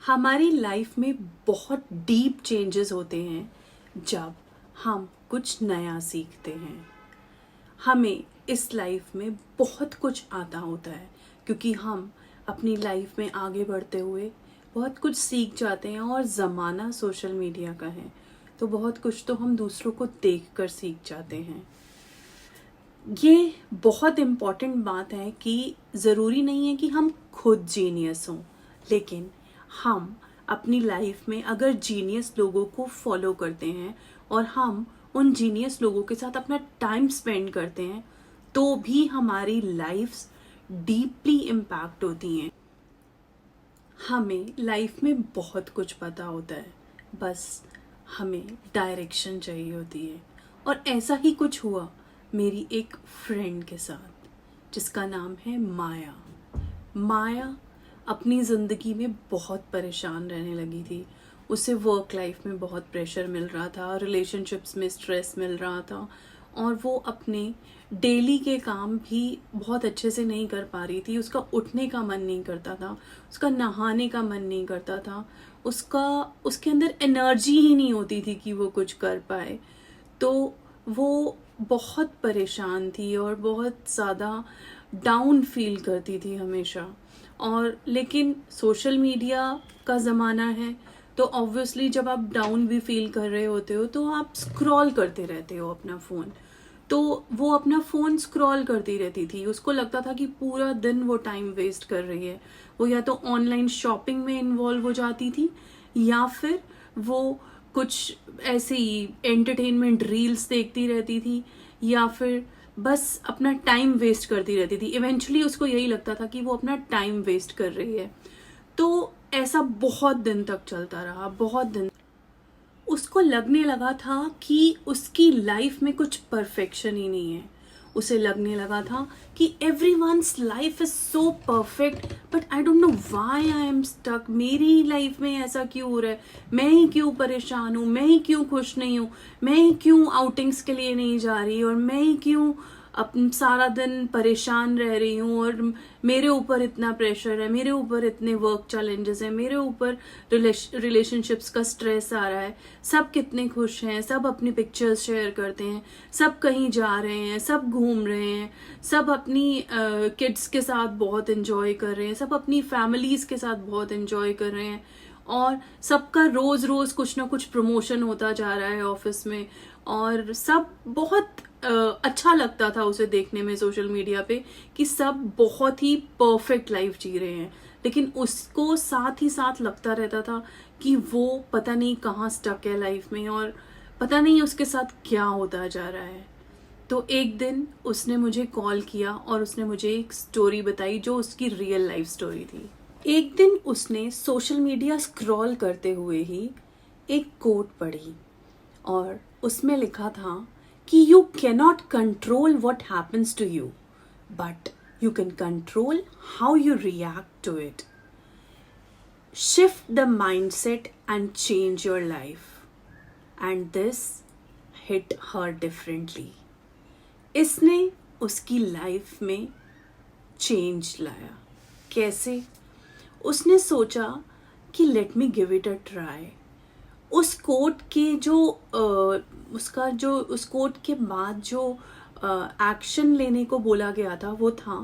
हमारी लाइफ में बहुत डीप चेंजेस होते हैं जब हम कुछ नया सीखते हैं। हमें इस लाइफ में बहुत कुछ आता होता है क्योंकि हम अपनी लाइफ में आगे बढ़ते हुए बहुत कुछ सीख जाते हैं और ज़माना सोशल मीडिया का है तो बहुत कुछ तो हम दूसरों को देख कर सीख जाते हैं। ये बहुत इम्पॉर्टेंट बात है कि ज़रूरी नहीं है कि हम खुद जीनियस हों, लेकिन हम अपनी लाइफ में अगर जीनियस लोगों को फॉलो करते हैं और हम उन जीनियस लोगों के साथ अपना टाइम स्पेंड करते हैं तो भी हमारी लाइफ्स डीपली इम्पैक्ट होती हैं। हमें लाइफ में बहुत कुछ पता होता है, बस हमें डायरेक्शन चाहिए होती है। और ऐसा ही कुछ हुआ मेरी एक फ्रेंड के साथ जिसका नाम है माया। माया अपनी ज़िंदगी में बहुत परेशान रहने लगी थी। उसे वर्क लाइफ में बहुत प्रेशर मिल रहा था, रिलेशनशिप्स में स्ट्रेस मिल रहा था और वो अपने डेली के काम भी बहुत अच्छे से नहीं कर पा रही थी। उसका उठने का मन नहीं करता था, उसका नहाने का मन नहीं करता था, उसके अंदर एनर्जी ही नहीं होती थी कि वो कुछ कर पाए। तो वो बहुत परेशान थी और बहुत ज़्यादा डाउन फील करती थी हमेशा। और लेकिन सोशल मीडिया का ज़माना है तो ऑब्वियसली जब आप डाउन भी फील कर रहे होते हो तो आप स्क्रॉल करते रहते हो अपना फ़ोन। तो वो अपना फ़ोन स्क्रॉल करती रहती थी। उसको लगता था कि पूरा दिन वो टाइम वेस्ट कर रही है। वो या तो ऑनलाइन शॉपिंग में इन्वॉल्व हो जाती थी या फिर वो कुछ ऐसे ही एंटरटेनमेंट रील्स देखती रहती थी या फिर बस अपना टाइम वेस्ट करती रहती थी। इवेंचुअली उसको यही लगता था कि वो अपना टाइम वेस्ट कर रही है। तो ऐसा बहुत दिन तक चलता रहा, बहुत दिन। उसको लगने लगा था कि उसकी लाइफ में कुछ परफेक्शन ही नहीं है। उसे लगने लगा था कि everyone's life is so perfect but I don't know why I am stuck. मेरी लाइफ में ऐसा क्यों हो रहा है, मैं ही क्यों परेशान हूँ, मैं ही क्यों खुश नहीं हूँ, मैं ही क्यों आउटिंग्स के लिए नहीं जा रही और मैं ही क्यों सारा दिन परेशान रह रही हूँ और मेरे ऊपर इतना प्रेशर है, मेरे ऊपर इतने वर्क चैलेंजेस हैं, मेरे ऊपर रिलेशनशिप्स का स्ट्रेस आ रहा है। सब कितने खुश हैं, सब अपनी पिक्चर्स शेयर करते हैं, सब कहीं जा रहे हैं, सब घूम रहे हैं, सब अपनी किड्स के साथ बहुत एंजॉय कर रहे हैं, सब अपनी फैमिलीज के साथ बहुत एंजॉय कर रहे हैं और सबका रोज रोज कुछ ना कुछ प्रमोशन होता जा रहा है ऑफिस में। और सब बहुत अच्छा लगता था उसे देखने में सोशल मीडिया पे कि सब बहुत ही परफेक्ट लाइफ जी रहे हैं। लेकिन उसको साथ ही साथ लगता रहता था कि वो पता नहीं कहाँ स्टक है लाइफ में और पता नहीं उसके साथ क्या होता जा रहा है। तो एक दिन उसने मुझे कॉल किया और उसने मुझे एक स्टोरी बताई जो उसकी रियल लाइफ स्टोरी थी। एक दिन उसने सोशल मीडिया स्क्रॉल करते हुए ही एक कोट पढ़ी और उसमें लिखा था कि you cannot control what happens to you but you can control how you react to it. Shift the mindset and change your life. And this hit her differently. इसने उसकी लाइफ में चेंज लाया। कैसे? उसने सोचा कि let me give it a try. उस coat के जो उस कोट के बाद जो एक्शन लेने को बोला गया था वो था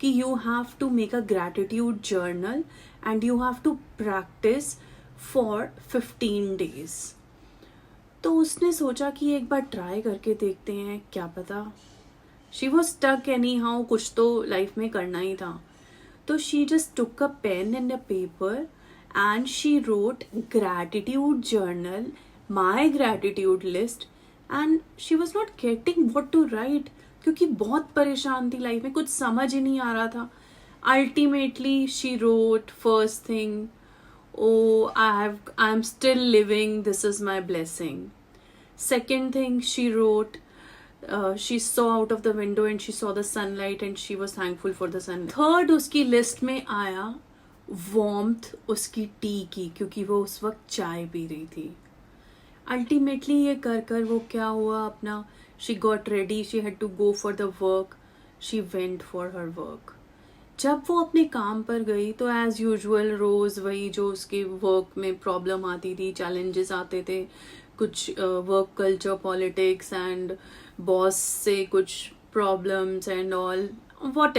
कि you have to make a gratitude journal and you have to practice for 15 days. तो उसने सोचा कि एक बार ट्राई करके देखते हैं, क्या पता। She was stuck anyhow, कुछ तो लाइफ में करना ही था। तो she just took a pen and a paper and she wrote gratitude journal, my gratitude list, and she was not getting what to write क्योंकि बहुत परेशान थी लाइफ में, कुछ समझ ही नहीं आ रहा था। Ultimately she wrote first thing, oh I'm still living, this is my blessing. Second thing she wrote, she saw out of the window and she saw the sunlight and she was thankful for the sun. Third उसकी list में आया warmth उसकी T की, क्योंकि वो उस वक्त चाय पी रही थी। अल्टीमेटली ये कर कर वो क्या हुआ, अपना she got ready, she had to go for the work, she went for her work. जब वो अपने काम पर गई तो एज़ यूजुअल रोज़ वही जो उसके वर्क में प्रॉब्लम आती थी, चैलेंजेस आते थे, कुछ work culture, politics and boss से कुछ प्रॉब्लम्स एंड ऑल, वॉट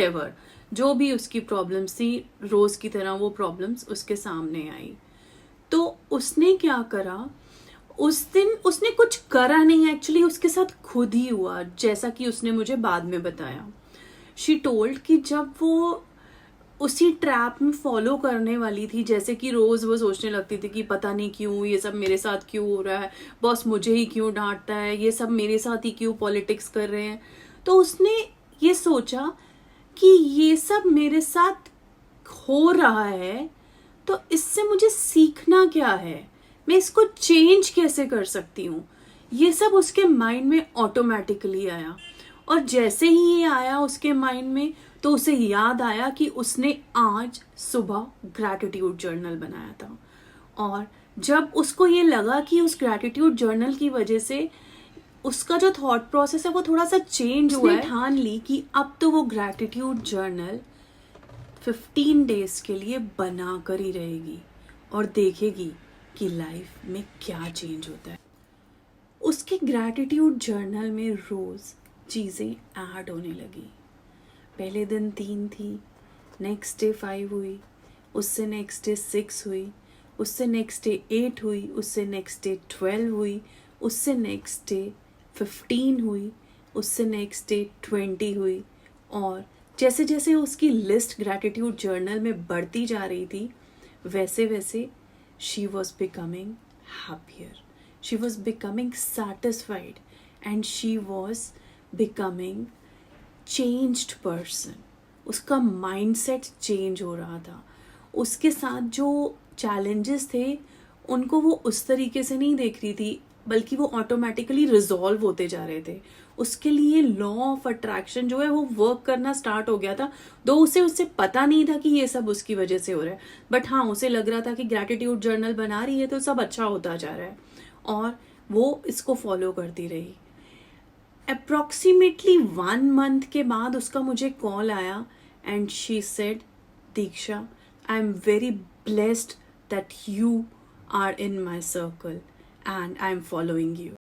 जो भी उसकी प्रॉब्लम्स थी, रोज़ की तरह वो प्रॉब्लम्स उसके सामने आई। तो उसने क्या करा, उस दिन उसने कुछ करा नहीं, एक्चुअली उसके साथ खुद ही हुआ, जैसा कि उसने मुझे बाद में बताया। शी टोल्ड कि जब वो उसी ट्रैप में फॉलो करने वाली थी, जैसे कि रोज वो सोचने लगती थी कि पता नहीं क्यों ये सब मेरे साथ क्यों हो रहा है, बॉस मुझे ही क्यों डांटता है, ये सब मेरे साथ ही क्यों पॉलिटिक्स कर रहे हैं। तो उसने ये सोचा कि ये सब मेरे साथ हो रहा है, तो इससे मुझे सीखना क्या है, मैं इसको चेंज कैसे कर सकती हूँ। ये सब उसके माइंड में ऑटोमेटिकली आया, और जैसे ही ये आया उसके माइंड में, तो उसे याद आया कि उसने आज सुबह ग्रैटिट्यूड जर्नल बनाया था। और जब उसको ये लगा कि उस ग्रैटिट्यूड जर्नल की वजह से उसका जो थॉट प्रोसेस है वो थोड़ा सा चेंज हुआ है, ठान ली कि अब तो वो ग्रैटिट्यूड जर्नल 15 डेज के लिए बना कर ही रहेगी और देखेगी कि लाइफ में क्या चेंज होता है। उसके ग्रैटिट्यूड जर्नल में रोज़ चीज़ें ऐड होने लगी। पहले दिन 3 थी, नेक्स्ट डे 5 हुई, उससे नेक्स्ट डे 6 हुई, उससे नेक्स्ट डे 8 हुई, उससे नेक्स्ट डे 12 हुई, उससे नेक्स्ट डे 15 हुई, उससे नेक्स्ट डे 20 हुई। और जैसे जैसे उसकी लिस्ट ग्रैटिट्यूड जर्नल में बढ़ती जा रही थी, वैसे वैसे she was becoming happier, she was becoming satisfied, and she was becoming changed person. उसका माइंडसेट चेंज हो रहा था। उसके साथ जो चैलेंजेस थे उनको वो उस तरीके से नहीं देख रही थी, बल्कि वो ऑटोमेटिकली रिजॉल्व होते जा रहे थे। उसके लिए लॉ ऑफ अट्रैक्शन जो है वो वर्क करना स्टार्ट हो गया था। दो उससे पता नहीं था कि ये सब उसकी वजह से हो रहा है, बट हाँ उसे लग रहा था कि ग्रैटिट्यूड जर्नल बना रही है तो सब अच्छा होता जा रहा है, और वो इसको फॉलो करती रही। अप्रॉक्सीमेटली 1 मंथ के बाद उसका मुझे कॉल आया, and she said, Diksha, I am very blessed that you are in my circle and I am following you.